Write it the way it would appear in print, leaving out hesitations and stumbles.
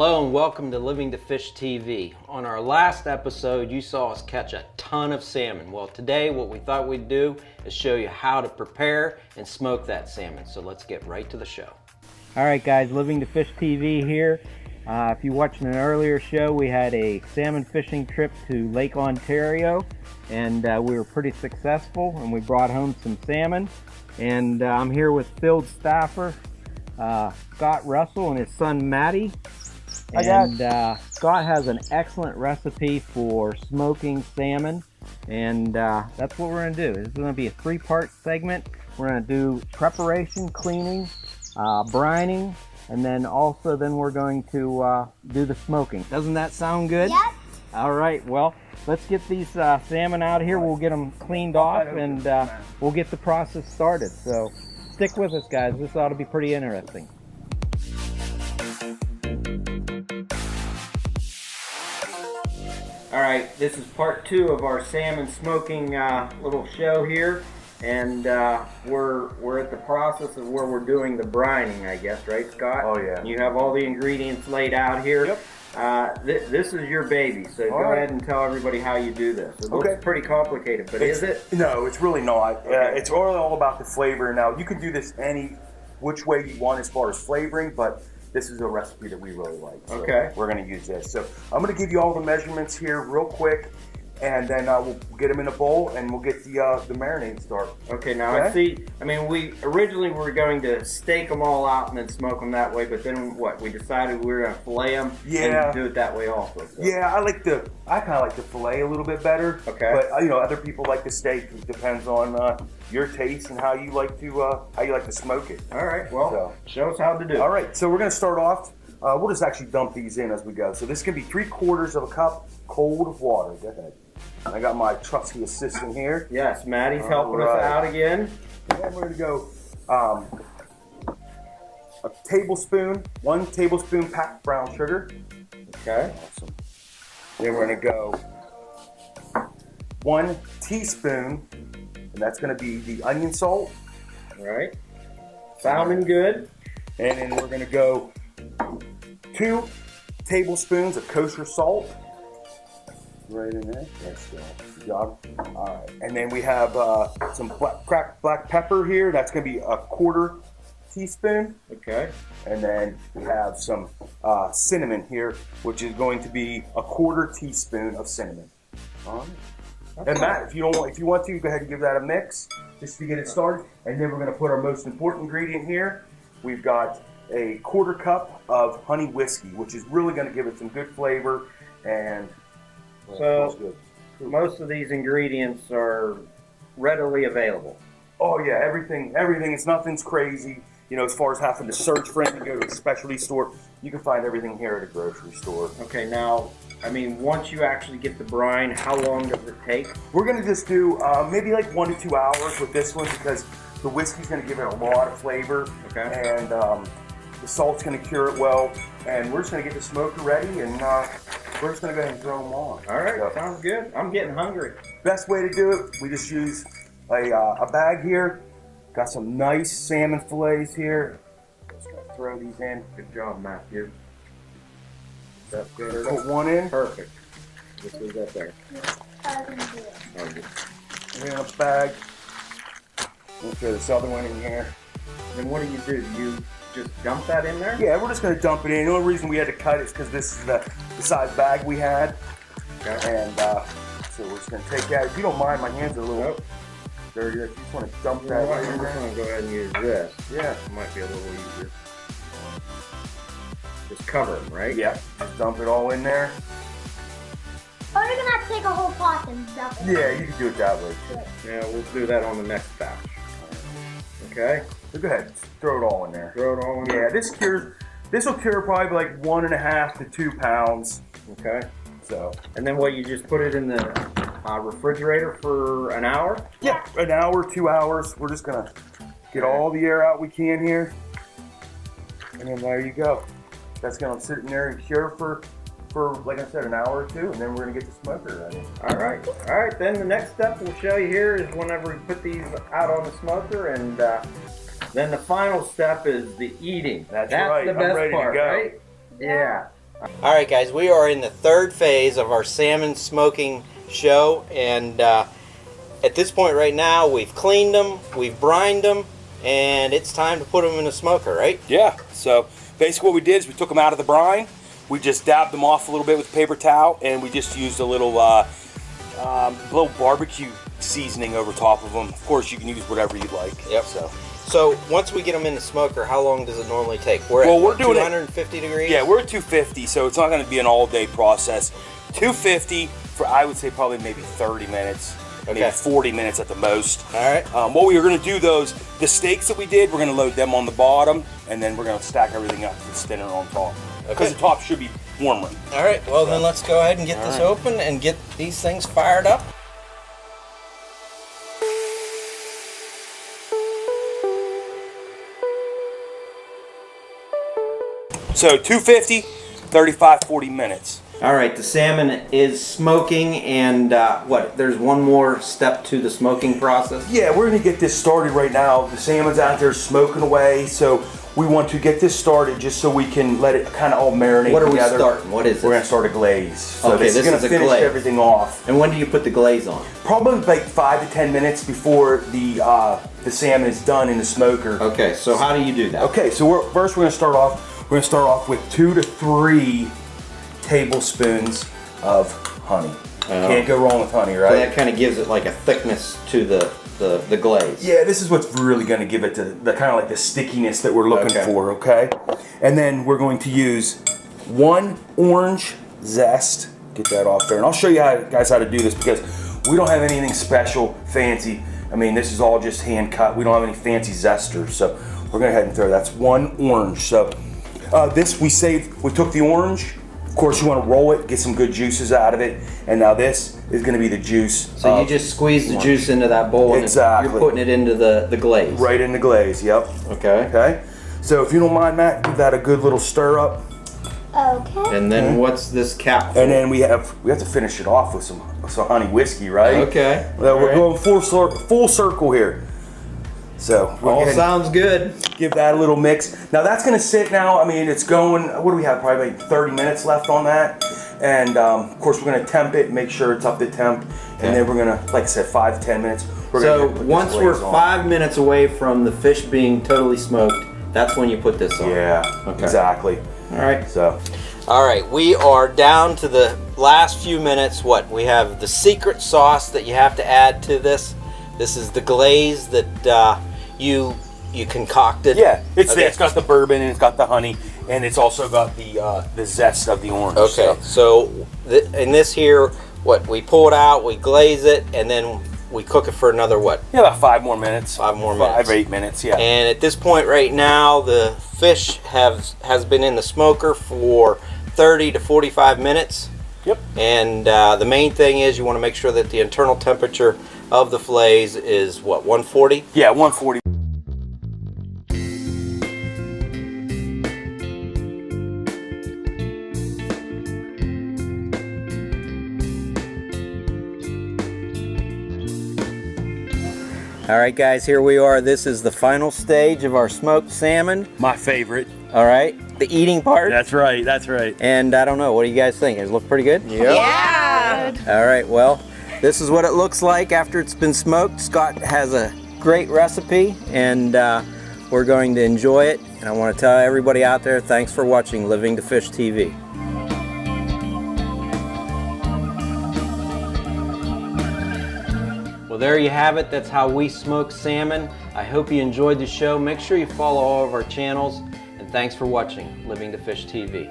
Hello and welcome to Living to Fish TV. On our last episode, you saw us catch a ton of salmon. Well, today what we thought we'd do is show you how to prepare and smoke that salmon. So let's get right to the show. All right, guys, Living to Fish TV here. If you watched an earlier show, we had a salmon fishing trip to Lake Ontario, and we were pretty successful, and we brought home some salmon. And I'm here with field staffer Scott Russell and his son Matty. And Scott has an excellent recipe for smoking salmon, and that's what we're going to do. This is going to be a three-part segment. We're going to do preparation, cleaning, brining, and then we're going to do the smoking. Doesn't that sound good? Yep. All right, well, let's get these salmon out of here. We'll get them cleaned off, and we'll get the process started. So stick with us, guys. This ought to be pretty interesting. All right, this is part 2 of our salmon smoking little show here, and we're at the process of where we're doing the brining, I guess, right, Scott? Oh yeah. You have all the ingredients laid out here. Yep. This is your baby, so go ahead and tell everybody how you do this. It looks pretty complicated, but is it? No, it's really not. Okay. It's all about the flavor. Now, you can do this any which way you want as far as flavoring, but this is a recipe that we really like. So Okay. we're going to use this. So I'm going to give you all the measurements here real quick, and then we'll get them in a bowl, and we'll get the marinade started. Okay, now I see. I mean, we originally were going to stake them all out and then smoke them that way, but then what? We decided we were going to fillet them and do it that way also. So. Yeah, I kind of like the fillet a little bit better. Okay. But other people like the steak. It depends on your taste and how you like to smoke it. All right. Well, show us how to do it. All right. So we're going to start off. We'll just actually dump these in as we go. So this can be 3/4 of a cup cold water. Go ahead. I got my trusty assistant here. Yes, Maddie's helping us out again. And then we're going to go a tablespoon, 1 tablespoon packed brown sugar. Okay. Awesome. Then we're going to go 1 teaspoon, and that's going to be the onion salt. All right. Sounding good. And then we're going to go 2 tablespoons of kosher salt. Right in there. Let's go. Good job. All right. And then we have some cracked black pepper here. That's going to be 1/4 teaspoon. Okay. And then we have some cinnamon here, which is going to be 1/4 teaspoon of cinnamon. All right. And Matt, if you want to, go ahead and give that a mix just to get it started. And then we're going to put our most important ingredient here. We've got a 1/4 cup of honey whiskey, which is really going to give it some good flavor. And so most of these ingredients are readily available. Oh yeah, everything. Nothing's crazy. As far as having to search for anything, go to a specialty store, you can find everything here at a grocery store. Okay, now, I mean, once you actually get the brine, how long does it take? We're going to just do maybe like 1 to 2 hours with this one because the whiskey's going to give it a lot of flavor. Okay. And the salt's going to cure it well. And we're just going to get the smoker ready, and we're just going to go ahead and throw them on. All right, sounds good. I'm getting hungry. Best way to do it, we just use a bag here. Got some nice salmon fillets here. Just going to throw these in. Good job, Matthew. That's good. Put 1 in. Perfect. Just leave that there. In a bag. We'll throw this other one in here. Then what do? You just dump that in there? Yeah, we're just going to dump it in. The only reason we had to cut it is because this is the size bag we had. Okay. And so we're just going to take that. If you don't mind, my hands are a little dirty. If you just want to dump that in I'm there. just going to go ahead and use this. Yeah. It might be a little easier. Just cover them, right? Yeah. Just dump it all in there. Oh, you're going to have to take a whole pot and dump it. Yeah, you can do it that way. Yeah, we'll do that on the next batch. Okay. So go ahead. Just throw it all in there. Throw it all in there. Yeah, this will cure probably like 1.5 to 2 pounds. Okay. So. And then what, you just put it in the refrigerator for an hour? Yeah, an hour, 2 hours. We're just gonna get all the air out we can here. And then there you go. That's gonna sit in there and cure for like I said, an hour or 2, and then we're gonna get the smoker ready. All right. Then the next step we'll show you here is whenever we put these out on the smoker, and then the final step is the eating. That's right. the I'm best ready to part, go. right? Yeah. All right, guys, we are in the third phase of our salmon smoking show, and at this point right now, we've cleaned them, we've brined them, and it's time to put them in the smoker, right? Yeah, so basically what we did is we took them out of the brine, we just dabbed them off a little bit with a paper towel, and we just used a little barbecue seasoning over top of them. Of course, you can use whatever you'd like. Yep. So once we get them in the smoker, how long does it normally take? We're doing 250 degrees? Yeah, we're at 250, so it's not going to be an all-day process. 250 for, I would say, probably maybe 30 minutes. Okay. Maybe 40 minutes at the most. All right. What we were going to do, the steaks that we did, we're going to load them on the bottom, and then we're going to stack everything up with thinner on top. Because the top should be warmer. All right, well then let's go ahead and get this open and get these things fired up. So 250, 35, 40 minutes. All right, the salmon is smoking, and there's one more step to the smoking process? Yeah, we're going to get this started right now. The salmon's out there smoking away, so we want to get this started just so we can let it kind of all marinate together. What are we starting? What is this? We're going to start a glaze. So Okay, this is going to finish glaze. everything off. And when do you put the glaze on? Probably like 5 to 10 minutes before the salmon is done in the smoker. Okay, so how do you do that? Okay, so first we're going to start off. We're going to start off with 2 to 3 tablespoons of honey. Can't go wrong with honey, right? So that kind of gives it like a thickness to the glaze. Yeah, this is what's really going to give it the kind of like the stickiness that we're looking for, okay? And then we're going to use 1 orange zest. Get that off there. And I'll show you guys how to do this because we don't have anything special, fancy. I mean, this is all just hand cut. We don't have any fancy zesters. So we're going to go ahead and throw. That's 1 orange. So this we took the orange. Of course, you want to roll it, get some good juices out of it, and now this is going to be the juice. So you just squeeze the juice into that bowl, and you're putting it into the glaze. Right in the glaze, yep. Okay. Okay. So if you don't mind, Matt, give that a good little stir up. Okay. And then what's this cap for? And then we have to finish it off with some honey whiskey, right? Okay. Well, we're going full circle here. So all sounds good. Give that a little mix. Now that's going to sit now. I mean, it's going, what do we have? Probably like 30 minutes left on that. And of course, we're going to temp it, make sure it's up to temp. And then we're going to, like I said, 5 to 10 minutes. So once we're 5 minutes away from the fish being totally smoked, that's when you put this on. Yeah, exactly. All right. So. All right, we are down to the last few minutes. We have the secret sauce that you have to add to this. This is the glaze that you concocted. Yeah, it's got the bourbon and it's got the honey and it's also got the zest of the orange. Okay, so in this here, we pull it out, we glaze it, and then we cook it for another what? Yeah, about 5 more minutes. 5 more minutes. 5 or 8 minutes, yeah. And at this point right now, the fish has been in the smoker for 30 to 45 minutes. Yep. And the main thing is you want to make sure that the internal temperature of the fillets is what, 140? Yeah, 140. All right, guys, here we are. This is the final stage of our smoked salmon. My favorite. All right, the eating part. That's right, that's right. And I don't know, what do you guys think? Does it look pretty good? Yep. Yeah. All right, well, this is what it looks like after it's been smoked. Scott has a great recipe, and we're going to enjoy it. And I want to tell everybody out there, thanks for watching Living to Fish TV. Well, there you have it. That's how we smoke salmon. I hope you enjoyed the show. Make sure you follow all of our channels. And thanks for watching Living to Fish TV.